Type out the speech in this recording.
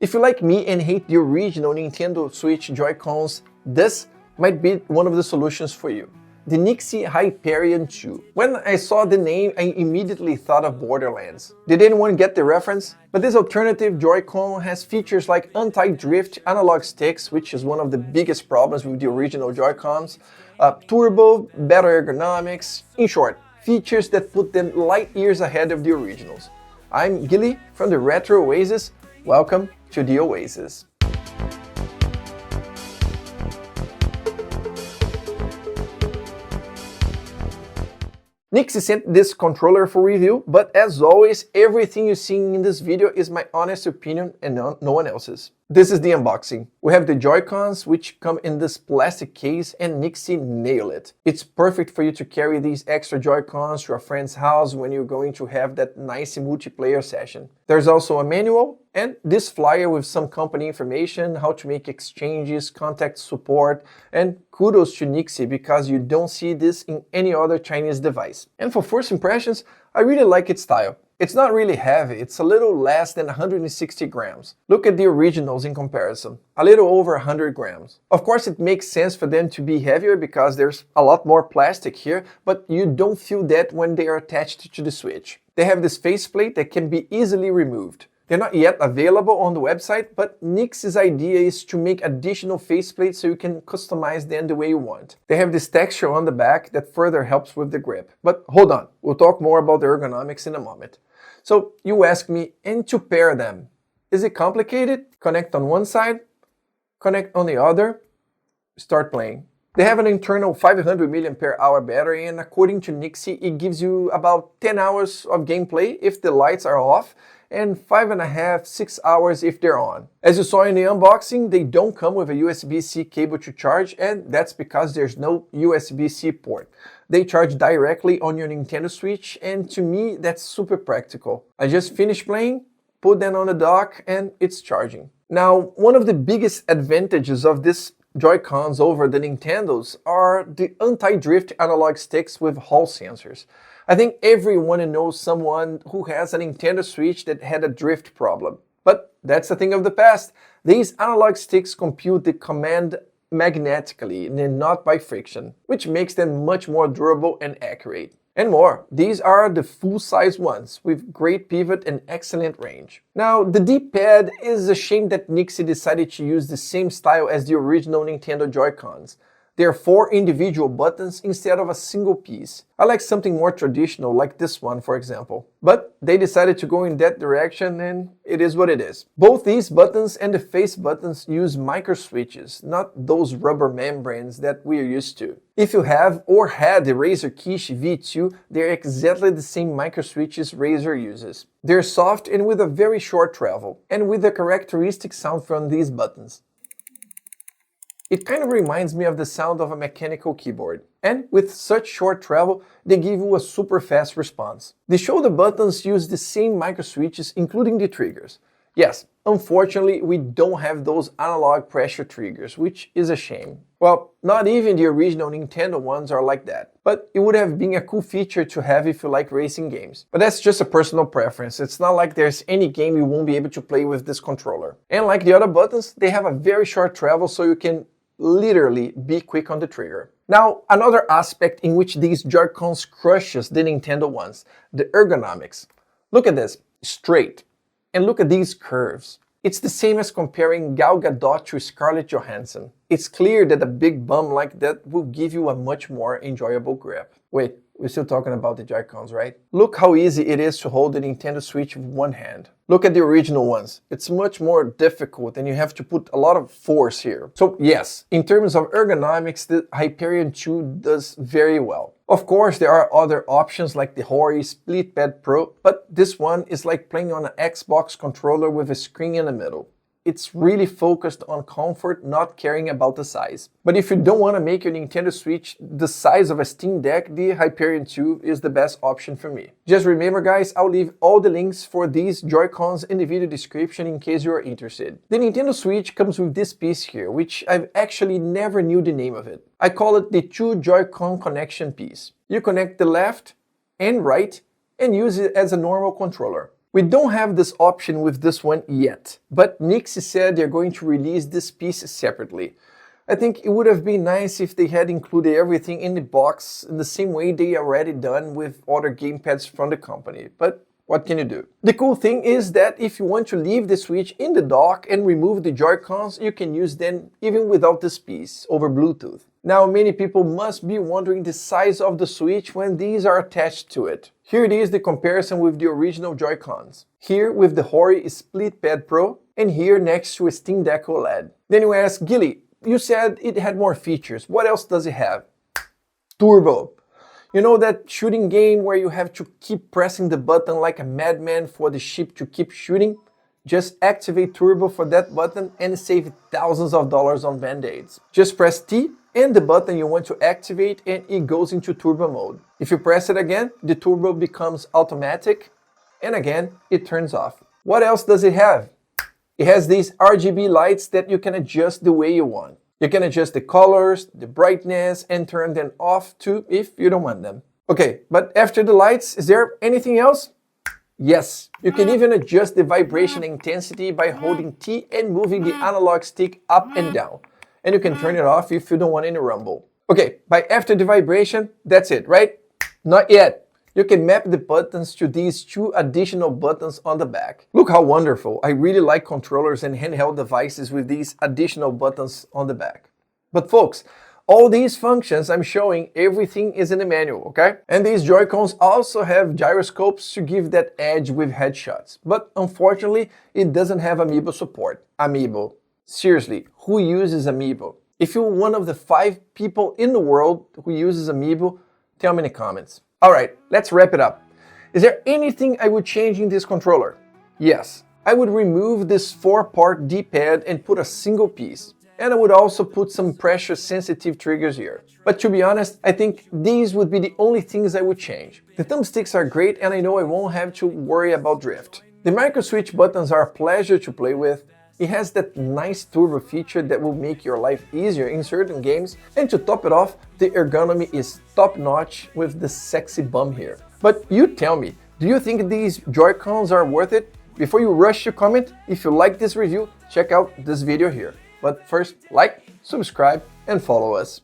If you like me and hate the original Nintendo Switch Joy-Cons, this might be one of the solutions for you. The Nyxi Hyperion 2. When I saw the name, I immediately thought of Borderlands. Did anyone get the reference? But this alternative Joy-Con has features like anti-drift analog sticks, which is one of the biggest problems with the original Joy-Cons, turbo, better ergonomics, in short, features that put them light years ahead of the originals. I'm Gilly from the Retro Oasis. Welcome to the Oasis. Nyxi sent this controller for review, but as always, everything you see in this video is my honest opinion and no one else's. This is the unboxing. We have the Joy-Cons, which come in this plastic case, and Nyxi nailed it. It's perfect for you to carry these extra Joy-Cons to a friend's house when you're going to have that nice multiplayer session. There's also a manual and this flyer with some company information, how to make exchanges, contact support, and kudos to Nyxi because you don't see this in any other Chinese device. And for first impressions, I really like its style. It's not really heavy, it's a little less than 160 grams. Look at the originals in comparison, a little over 100 grams. Of course, it makes sense for them to be heavier because there's a lot more plastic here, but you don't feel that when they are attached to the Switch. They have this faceplate that can be easily removed. They're not yet available on the website, but Nyxi's idea is to make additional faceplates so you can customize them the way you want. They have this texture on the back that further helps with the grip. But hold on, we'll talk more about the ergonomics in a moment. So you ask me, and to pair them, is it complicated? Connect on one side, connect on the other, start playing. They have an internal 500 mAh battery, and according to Nyxi, it gives you about 10 hours of gameplay if the lights are off, and 5.5–6 hours if they're on. As you saw in the unboxing, they don't come with a USB-C cable to charge, and that's because there's no USB-C port. They charge directly on your Nintendo Switch, and to me, that's super practical. I just finished playing, put them on the dock, and it's charging. Now, one of the biggest advantages of this Joy-Cons over the Nintendos are the anti-drift analog sticks with Hall sensors. I think everyone knows someone who has a Nintendo Switch that had a drift problem. But that's a thing of the past. These analog sticks compute the command magnetically and not by friction, which makes them much more durable and accurate. And more, these are the full-size ones with great pivot and excellent range. Now, the D-pad is a shame that Nyxi decided to use the same style as the original Nintendo Joy-Cons. There are 4 individual buttons instead of a single piece. I like something more traditional like this one, for example. But they decided to go in that direction and it is what it is. Both these buttons and the face buttons use micro switches, not those rubber membranes that we are used to. If you have or had the Razer Kishi V2, they're exactly the same micro switches Razer uses. They're soft and with a very short travel, and with the characteristic sound from these buttons. It kind of reminds me of the sound of a mechanical keyboard. And with such short travel, they give you a super fast response. The shoulder buttons use the same micro switches, including the triggers. Yes, unfortunately, we don't have those analog pressure triggers, which is a shame. Well, not even the original Nintendo ones are like that. But it would have been a cool feature to have if you like racing games. But that's just a personal preference. It's not like there's any game you won't be able to play with this controller. And like the other buttons, they have a very short travel so you can literally be quick on the trigger. Now, another aspect in which these Joy-Cons crushes the Nintendo ones, the ergonomics. Look at this, straight. And look at these curves. It's the same as comparing Gal Gadot to Scarlett Johansson. It's clear that a big bum like that will give you a much more enjoyable grip. Wait, we're still talking about the Joy-Cons, right? Look how easy it is to hold the Nintendo Switch with one hand. Look at the original ones. It's much more difficult and you have to put a lot of force here. So yes, in terms of ergonomics, the Hyperion 2 does very well. Of course, there are other options like the Hori Split Pad Pro, but this one is like playing on an Xbox controller with a screen in the middle. It's really focused on comfort, not caring about the size. But if you don't want to make your Nintendo Switch the size of a Steam Deck, the Hyperion 2 is the best option for me. Just remember guys, I'll leave all the links for these Joy-Cons in the video description in case you are interested. The Nintendo Switch comes with this piece here, which I've actually never knew the name of it. I call it the 2 Joy-Con connection piece. You connect the left and right and use it as a normal controller. We don't have this option with this one yet, but Nyxi said they're going to release this piece separately. I think it would have been nice if they had included everything in the box in the same way they already done with other gamepads from the company, but what can you do? The cool thing is that if you want to leave the Switch in the dock and remove the Joy-Cons, you can use them even without this piece, over Bluetooth. Now, many people must be wondering the size of the Switch when these are attached to it. Here it is, the comparison with the original Joy-Cons. Here with the Hori Split Pad Pro, and here next to a Steam Deck OLED. Then you ask, Gilly, you said it had more features. What else does it have? Turbo. You know that shooting game where you have to keep pressing the button like a madman for the ship to keep shooting? Just activate Turbo for that button and save thousands of dollars on band-aids. Just press T and the button you want to activate and it goes into Turbo mode. If you press it again, the Turbo becomes automatic and again it turns off. What else does it have? It has these RGB lights that you can adjust the way you want. You can adjust the colors, the brightness, and turn them off too if you don't want them. Okay, but after the lights, is there anything else? Yes, you can even adjust the vibration intensity by holding T and moving the analog stick up and down. And you can turn it off if you don't want any rumble. Okay, by after the vibration, that's it, right? Not yet. You can map the buttons to these two additional buttons on the back. Look how wonderful. I really like controllers and handheld devices with these additional buttons on the back. But folks, all these functions I'm showing, everything is in the manual, okay? And these Joy-Cons also have gyroscopes to give that edge with headshots. But unfortunately, it doesn't have Amiibo support. Amiibo. Seriously, who uses Amiibo? If you're one of the 5 people in the world who uses Amiibo, tell me in the comments. Alright, let's wrap it up. Is there anything I would change in this controller? Yes, I would remove this 4-part D-pad and put a single piece. And I would also put some pressure-sensitive triggers here. But to be honest, I think these would be the only things I would change. The thumbsticks are great and I know I won't have to worry about drift. The micro-switch buttons are a pleasure to play with. It has that nice turbo feature that will make your life easier in certain games, and to top it off, the ergonomy is top-notch with the sexy bum here. But you tell me, do you think these Joy-Cons are worth it? Before you rush to comment, if you like this review, check out this video here. But first, like, subscribe, and follow us.